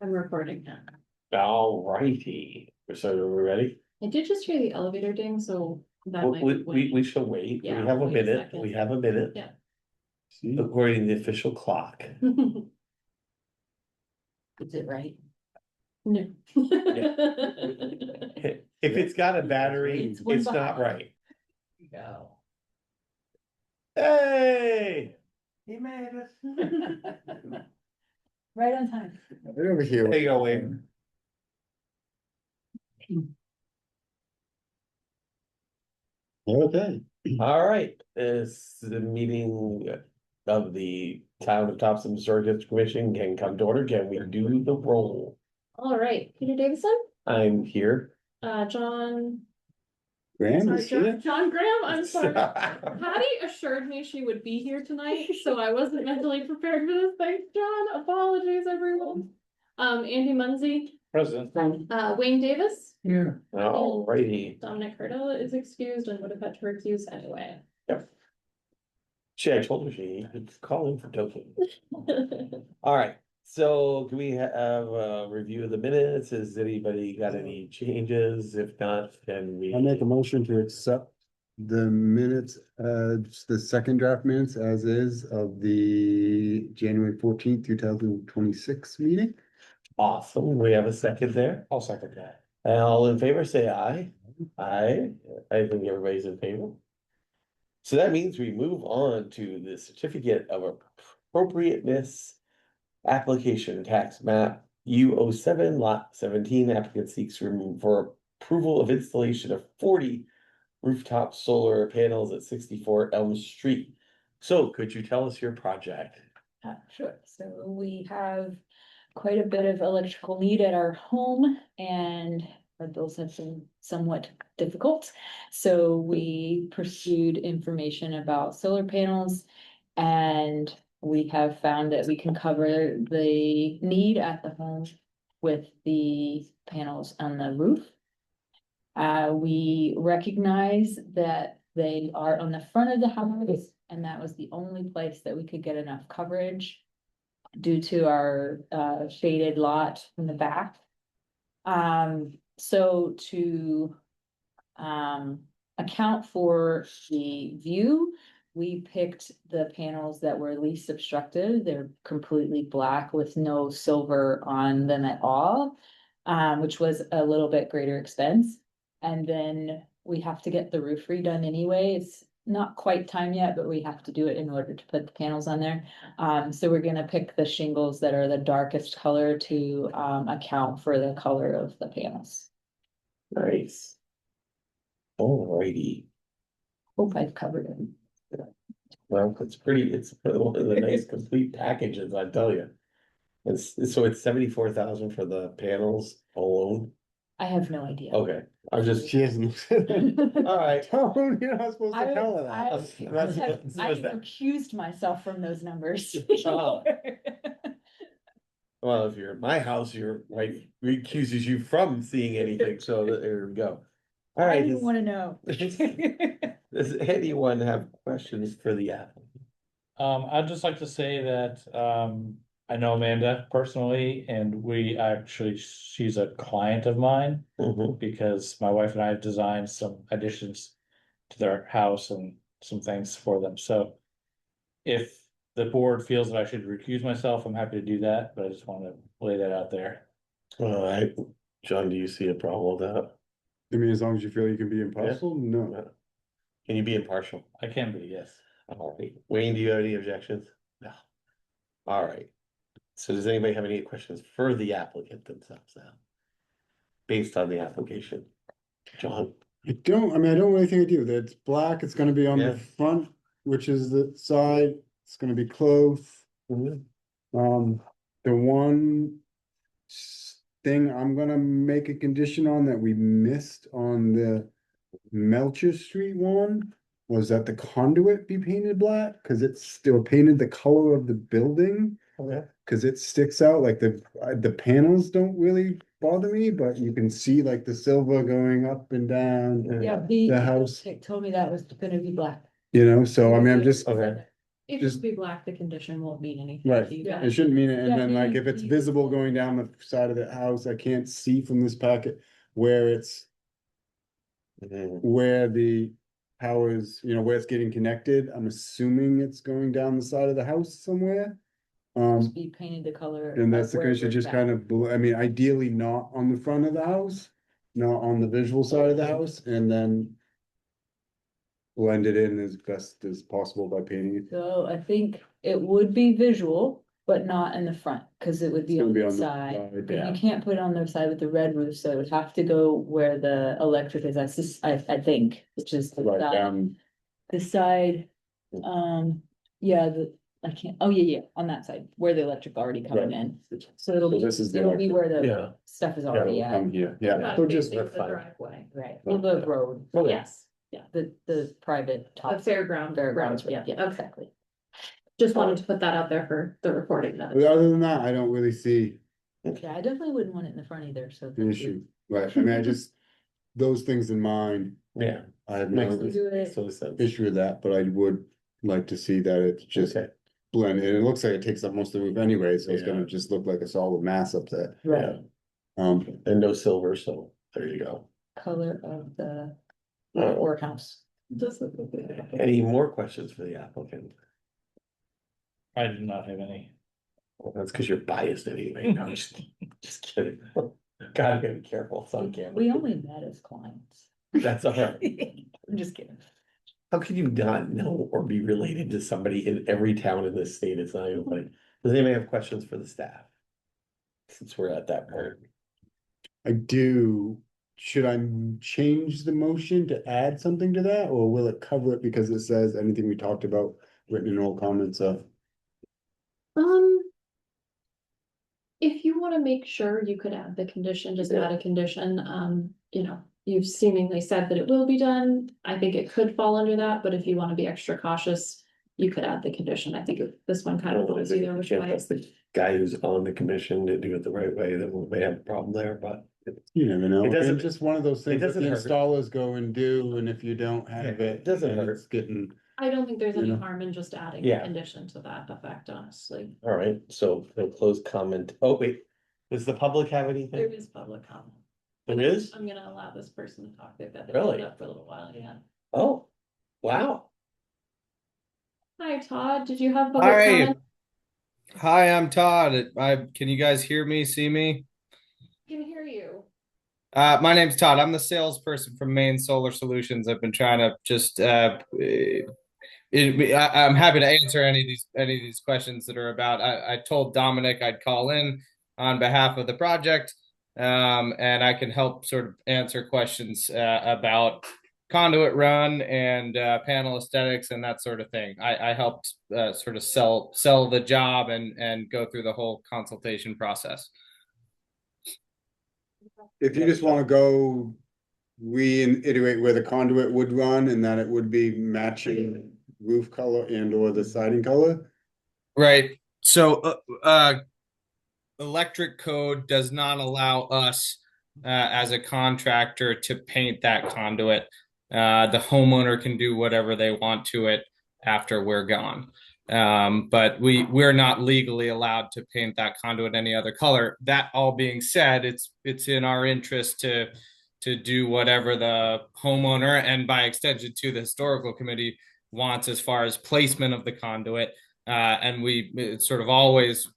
I'm recording now. All righty. So are we ready? I did just hear the elevator ding, so that might We, wait. we shall wait. We Yeah, have a wait a minute. second. We have a minute. Yeah. According to the official clock. Is it right? No. If it's got a battery, one it's not behind. right. Go. Hey, He made it. Right on time. Right over here. there you go, Wayne. Okay. All right, it's the meeting of the Town of Topsham Historic District Commission can come to order. Can we do the roll? All right, Peter Davison, I'm here. John. Graham Sorry, is here. John Graham, I'm sorry. Patty assured me she would be here tonight, so I wasn't mentally prepared for this. Thanks, John. Apologies, everyone. Andy Munsey. Present. Wayne Davis. Here. All righty. Dominic Cardella is excused and would have had to recuse anyway. I told her she could call in for token. All right, so can we have a review of the minutes? Has anybody got any changes? If not, can we? I make a motion to accept the minutes, the second draft minutes as is of the January 14th, 2026 meeting. Awesome, we have a second there. I'll second that. All in favor, say aye. Aye, I think everybody's in favor. So that means we move on to the certificate of appropriateness application tax map U07 lot 17. Applicant seeks for approval of installation of 40 rooftop solar panels at 64 Elm Street. So could you tell us your project? Sure. So we have quite a bit of electrical need at our home and our bills have been somewhat difficult. So we pursued information about solar panels and we have found that we can cover the need at the home with the panels on the roof. We recognize that they are on the front of the house and that was the only place that we could get enough coverage due to our shaded lot in the back. So to account for the view, we picked the panels that were least obstructive. They're completely black with no silver on them at all, which was a little bit greater expense. And then we have to get the roof redone anyway. It's not quite time yet, but we have to do it in order to put the panels on there. So we're gonna pick the shingles that are the darkest color to account for the color of the panels. Nice. Alrighty. Hope I've covered it. Well, it's one of the nice complete packages, I tell you. So it's 74,000 for the panels alone. I have no idea. Okay, I'm just, She hasn't. all right. Tone, you're not supposed to tell her that. I recused myself from those numbers. Oh. Well, if you're at my house, your wife recuses you from seeing anything, so there we go. All I right. didn't want to know. Does anyone have questions for the applicant? I'd just like to say that, I know Amanda personally, and she's a client of mine. Mhm. Because my wife and I have designed some additions to their house and some things for them, so. If the board feels that I should recuse myself, I'm happy to do that, but I just want to lay that out there. All right, John, do you see a problem with that? I mean, as long as you feel you can be impartial, no. Can you be impartial? I can be, yes. All right, Wayne, do you have any objections? No. All right, so does anybody have any questions for the applicant themselves now? Based on the application, John? I don't really think I do. That's black, it's gonna be on Yeah. the front, which is the side, it's gonna be close. Mhm. The one thing I'm gonna make a condition on that we missed on the Melcher Street one was that the conduit be painted black, cause it's still painted the color of the building. Okay. Cause it sticks out, like the panels don't really bother me, but you can see like the silver going up and down. Yeah, The house. told me that was gonna be black. You know, so I mean, I'm just, Okay. If Just- it's be black, the condition won't mean anything. Right, to you Yeah. it guys. shouldn't mean it, and Yeah, then like you- if it's you- visible going down the side of the house, I can't see from this packet where it's. Mhm. Where the power is, where it's getting connected, I'm assuming it's going down the side of the house somewhere. Just be painted the color. And that's of the wherever question, it's just at. kind of, I mean, ideally not on the front of the house, not on the visual side of the house, and then. Blend it in as best as possible by painting it. So I think it would be visual, but not in the front, cause it would be It's gonna on be the on the side. side, But yeah. you can't put it on the side with the red roof, so it would have to go where the electric is, I think, which is the Right side, down, the side. Yeah, I can't, oh, yeah, on that side, where the electric already coming Right. in. So it'll So be, this is the it'll be where the Yeah. stuff is already at, come here, yeah, Not so just, facing that's the fine. driveway. right, well, the road, Yes, the private the top. fairground. Fairgrounds, road, yeah, okay. exactly. Just wanted to put that out there for the recording. that it's- other than that, I don't really see Yeah, I definitely wouldn't want it in the front either, so. an thank you. issue, right, I mean, I just, those things in mind, Yeah. I have Makes no sense. Do it. Makes total sense. issue with that, but I would like to see that it's just. Okay, Blended, it looks like it takes up most of the roof anyway, so it's Yeah. gonna just look like a solid mass up there, Right, and no silver, so there you go. color of the Uh, courthouse. Any more questions for the applicant? I do not have any. Well, that's because you're biased anyway. No, just kidding. Gotta be careful, it's on camera. We only met as clients. That's all right. I'm just kidding. How can you not know or be related to somebody in every town in this state? It's not even funny. Does anybody have questions for the staff? Since we're at that part. I do. Should I change the motion to add something to that, or will it cover it because it says anything we talked about written in all comments of? If you wanna make sure you could add the condition, just add a condition, you've seemingly said that it will be done. I think it could fall under that, but if you wanna be extra cautious, you could add the condition. I think this one kind of goes either which way. That's the guy who's on the commission to do it the right way, then we may have a problem there, but. You never know, It doesn't- it's just one of those things that the doesn't hurt. installers go and do, and if you don't have Yeah, it. it doesn't then hurt. It's getting, I don't think there's any You know? harm in just adding a Yeah. condition to that effect, honestly. All right, so we'll close comment. Oh, wait, does the public have There anything? is public comment. There is? I'm gonna allow this person to talk. They've got their Really? hand up for a little while, yeah. Oh, wow. Hi, Todd. Did you have public Hi. comment? Hi, I'm Todd. Can you guys hear me, see me? Can hear you. My name's Todd. I'm the salesperson from Maine Solar Solutions. I've been trying to just I'm happy to answer any of these questions that are about. I told Dominic I'd call in on behalf of the project, and I can help sort of answer questions about conduit run and panel aesthetics and that sort of thing. I helped sort of sell the job and go through the whole consultation process. if you just wanna go. Reiterate where the conduit would run and that it would be matching roof color and or the siding color. Right. So, electric code does not allow us as a contractor to paint that conduit. The homeowner can do whatever they want to it after we're gone. But we're not legally allowed to paint that conduit any other color. That all being said, it's in our interest to do whatever the homeowner and by extension to the historical committee wants as far as placement of the conduit. And it's sort of always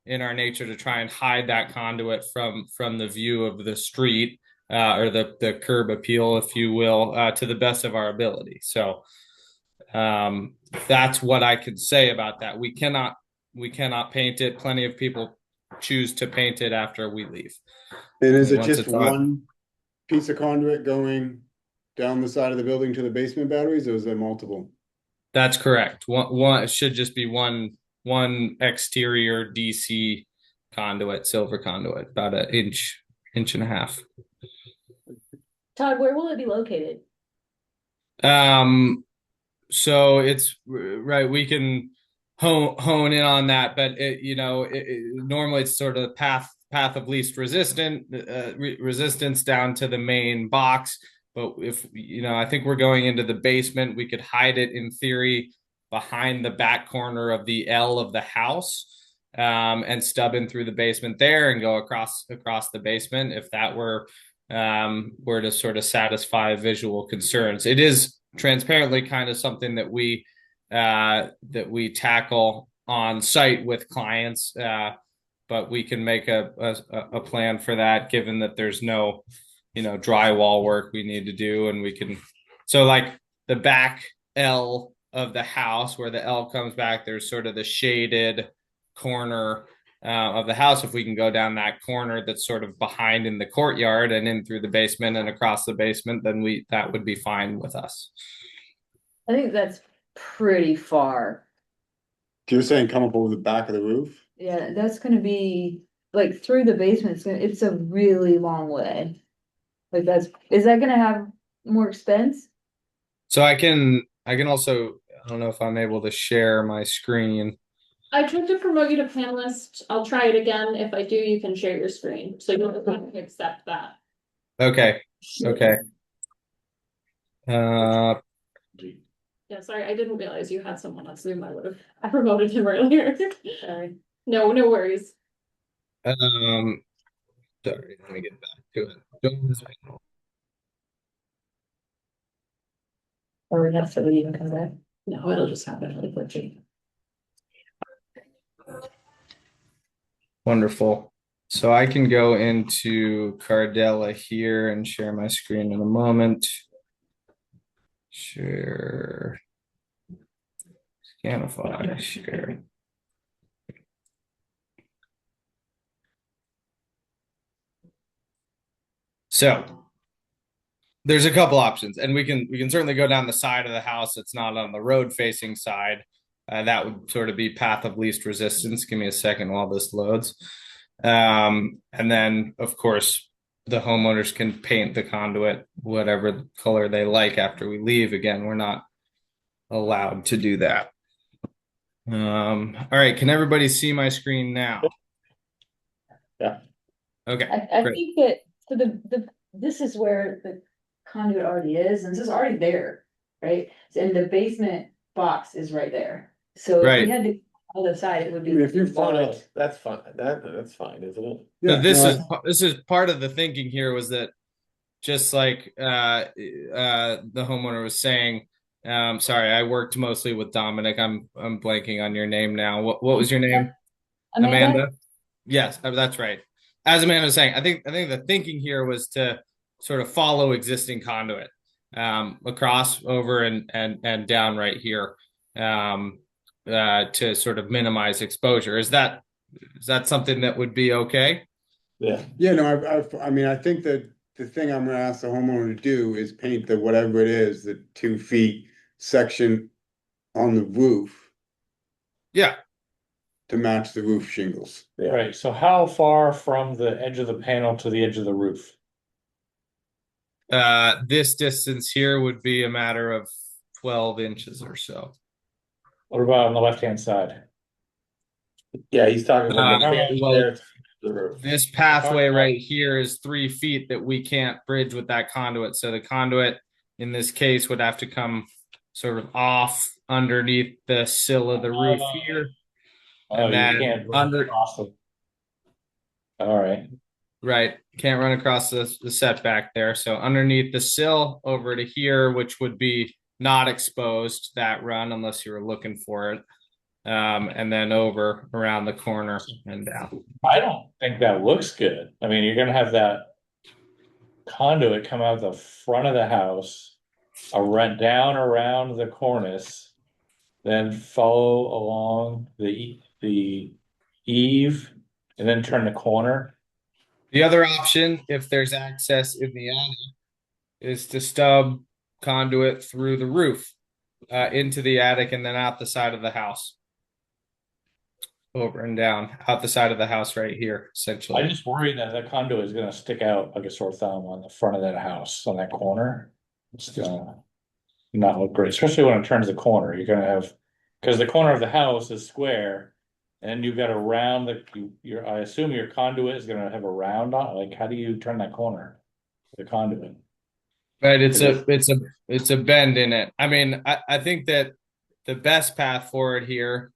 in our nature to try and hide that conduit from the view of the street or the curb appeal, if you will, to the best of our ability. So that's what I could say about that. We cannot paint it. Plenty of people choose to paint it after we leave. And is it Once just it's on- one piece of conduit going down the side of the building to the basement batteries, or is there multiple? That's correct. One it should just be one exterior DC conduit, silver conduit, about an inch and a half. Todd, where will it be located? So it's right. We can hone in on that, but normally it's sort of path of least resistance down to the main box. But if I think we're going into the basement, we could hide it in theory behind the back corner of the L of the house, and stub in through the basement there and go across the basement if that were to sort of satisfy visual concerns. It is transparently kind of something that we tackle on site with clients, but we can make a plan for that, given that there's no drywall work we need to do, and we can, so like the back L of the house where the L comes back, there's sort of the shaded corner of the house. If we can go down that corner that's sort of behind in the courtyard and in through the basement and across the basement, then that would be fine with us. I think that's pretty far. You're saying come up over the back of the roof? Yeah, that's gonna be like through the basement, it's a really long way. Like is that gonna have more expense? So I can also, I don't know if I'm able to share my screen. I tried to promote you to panelist. I'll try it again. If I do, you can share your screen. So you'll have to accept that. Okay. Yeah, sorry, I didn't realize you had someone on Zoom. I would have promoted him earlier. Sorry. No worries. Sorry, let me get back to it. Or that's what even comes out. No, it'll just happen really quickly. Wonderful. So I can go into Cardella here and share my screen in a moment. Share. Scanify, share. So there's a couple options, and we can certainly go down the side of the house that's not on the road facing side. That would sort of be path of least resistance. Give me a second while this loads. And then, of course, the homeowners can paint the conduit whatever color they like after we leave. Again, we're not allowed to do that. All right, can everybody see my screen now? Yeah. Okay. I great. think that so this is where the conduit already is, and this is already there, right? And the basement box is right there. So if Right. we had to other side, it would I mean, be. if you're Oh, no, fine. that's fine. That's fine, isn't it? So Yeah, this is part of the thinking here, was that just like the homeowner was saying, sorry, I worked mostly with Dominic. I'm blanking on your name now. What was your name? Amanda? Yes, that's right. As Amanda was saying, I think the thinking here was to sort of follow existing conduit across, over, and down right here, to sort of minimize exposure. Is that something that would be okay? Yeah. Yeah, no, I mean, I think that the thing I'm gonna ask the homeowner to do is paint the whatever it is, the 2 feet section on the roof Yeah. to match the roof shingles. Yeah. Right, so how far from the edge of the panel to the edge of the roof? This distance here would be a matter of 12 inches or so. What about on the left-hand side? Yeah, he's talking from the well, there to the roof. This pathway right here is 3 feet that we can't bridge with that conduit. So the conduit in this case would have to come sort of off underneath the sill of the roof here. Oh, And then you can't run under, across them. All right. right, can't run across the setback there. So underneath the sill over to here, which would be not exposed, that run, unless you were looking for it. And then over around the corner and down. I don't think that looks good. I mean, you're gonna have that conduit come out the front of the house, down around the cornice, then follow along the eave, and then turn the corner. The other option, if there's access in the attic, is to stub conduit through the roof into the attic and then out the side of the house. Over and down, out the side of the house right here, essentially. I just worry that that conduit is gonna stick out like a sore thumb on the front of that house, on that corner. It's gonna not look great, especially when it turns the corner. You're gonna have, because the corner of the house is square, and you've got a round I assume your conduit is gonna have a round on it. Like, how do you turn that corner? The conduit. Right, it's a bend in it. I mean, I think that the best path forward here.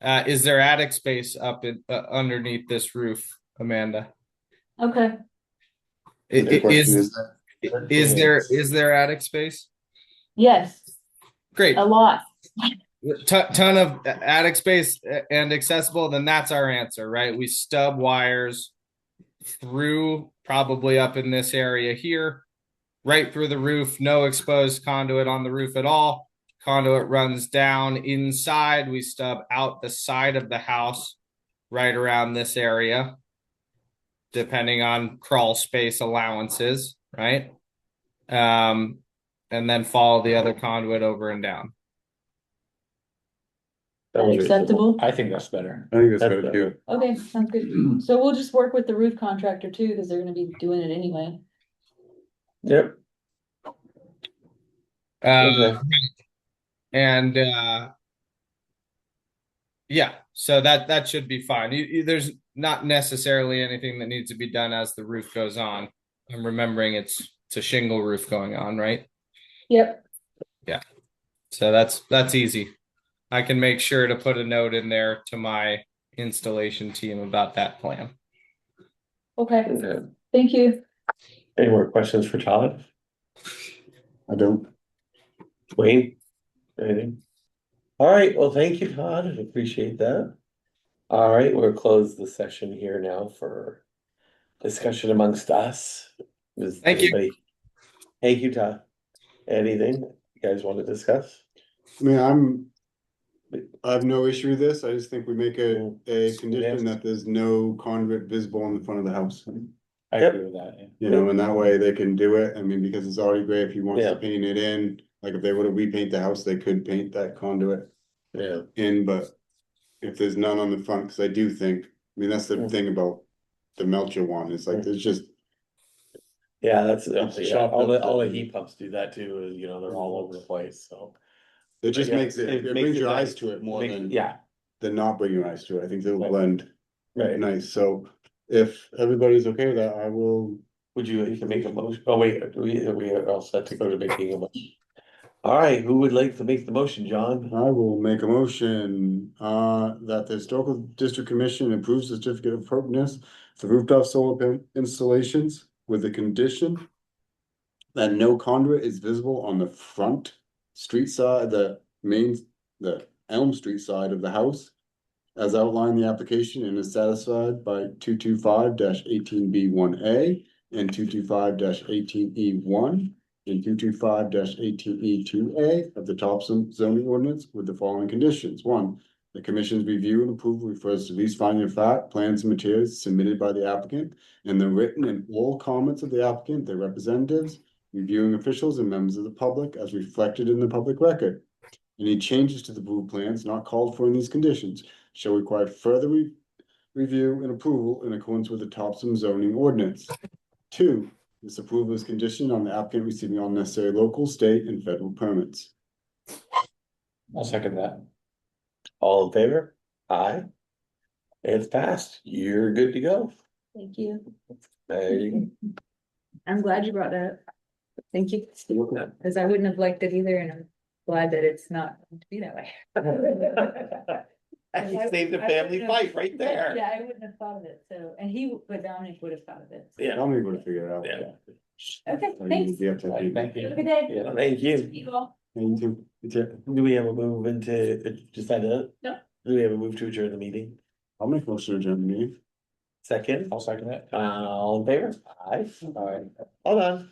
Is there attic space up underneath this roof, Amanda? Okay, The question Is there attic space? yes, Great. a lot. Ton of attic space and accessible, then that's our answer, right? We stub wires through, probably up in this area here, right through the roof, no exposed conduit on the roof at all. Conduit runs down inside. We stub out the side of the house, right around this area, depending on crawl space allowances, right? And then follow the other conduit over and down. That was reasonable. Acceptable? I think that's better. I think that's That's better too. Okay, sounds good. So we'll just work with the roof contractor too, because they're gonna be doing it anyway. Yep. Okay. And yeah, so that should be fine. There's not necessarily anything that needs to be done as the roof goes on. I'm remembering it's a shingle roof going on, right? Yep. So that's easy. I can make sure to put a note in there to my installation team about that plan. Okay, Okay. thank you. Any more questions for Todd? I don't. Wayne? Anything? All right, well, thank you, Todd. I appreciate that. All right, we'll close the session here now for discussion amongst us. Thank you. Thank you, Todd. Anything you guys want to discuss? I mean, I have no issue with this. I just think we make a condition that there's no conduit visible in the front of the house. I Yep. agree with that. Yeah. You know, and that way they can do it. I mean, because it's already great if he wants Yeah. to paint it in, like if they were to repaint the house, they could paint that conduit Yeah. in, but. If there's none on the front, cause I do think, I mean, that's the thing about the Melcher one, it's like, there's just. Yeah, that's, It's yeah, chopped all up the and- heat pumps do that too, you know, they're all over the place, so. It just Yeah, makes it it makes brings it your nice. eyes to it more Make- than. yeah. Than not bring your eyes to it, I think they'll Right. blend Right, nice, so if everybody's okay with that, I will. would you can make a motion? Oh, wait, we are all set to go to making a motion. All right, who would like to make the motion, John? I will make a motion, that the Historical District Commission approves the certificate of appropriateness for rooftop solar installations with the condition. That no conduit is visible on the front street side, the Elm Street side of the house. As outlined in the application and is satisfied by 225-18B1A and 225-18E1 and 225-18E2A of the Topsham zoning ordinance with the following conditions. 1, the commission's review and approval refers to these finding of fact, plans and materials submitted by the applicant and the written and oral comments of the applicant, their representatives, reviewing officials and members of the public as reflected in the public record. Any changes to the approved plans not called for in these conditions shall require further review and approval in accordance with the Topsham zoning ordinance. 2, this approval is conditioned on the applicant receiving all necessary local, state, and federal permits. I'll second that. All in favor? Aye. It's passed, you're good to go. Thank you. There you I'm glad you brought that up. Thank you, go. because I wouldn't have liked it either, and I'm glad that it's not going to be that way. He saved a family fight right there. Yeah, I wouldn't have thought of it, so, but Dominic would have thought of it. Yeah. Tell me what to figure it out. Yeah. Okay, I mean, thanks. you have to- Thank Have a you. good day. Yeah, thank you. You all. Yeah, you too. You too. Do we have a move into, just that it? No. Do we have a move to adjourn the meeting? I'll make motion to adjourn the meeting. Second, I'll second it. all in favor? Aye. All right. Hold on.